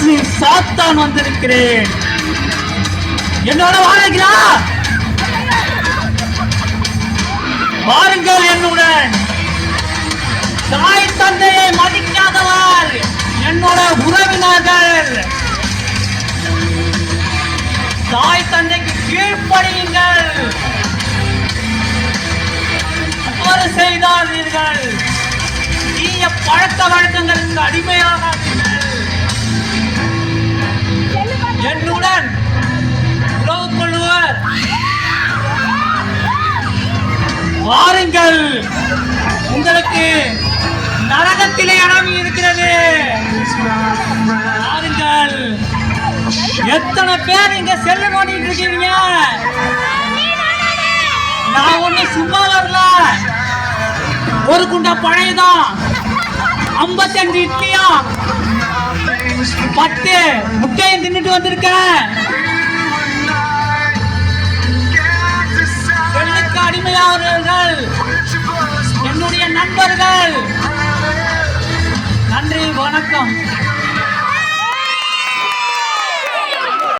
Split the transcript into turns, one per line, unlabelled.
பிசாசு சாத்தான் வந்திருக்கிறேன். என்னோட வாழ்கிறா, வாருங்கள் என்னுடன். தாய் தந்தையை மதிக்காதவர் என்னோட உறவினர்கள். தாய் தந்தைக்கு கீழ்ப்படியுங்கள், தவறு செய்தாதீர்கள், தீய பழக்க வழக்கங்களுக்கு அடிமையாகாதீர்கள். என்னுடன் உறவு கொள்வர், வாருங்கள். உங்களுக்கு நரகத்திலே இடம் இருக்கிறது, வாருங்கள். எத்தனை பேர் இங்க செல்ல மாட்டிட்டு இருக்கீங்க? நான் ஒண்ணு சும்மா வரல. ஒரு குண்டா பழையதான், 55 இட்லியா 10 முட்டையும் தின்னுட்டு வந்திருக்கேன். செல்லுக்கு அடிமையாளர்கள் என்னுடைய நண்பர்கள். நன்றி, வணக்கம்.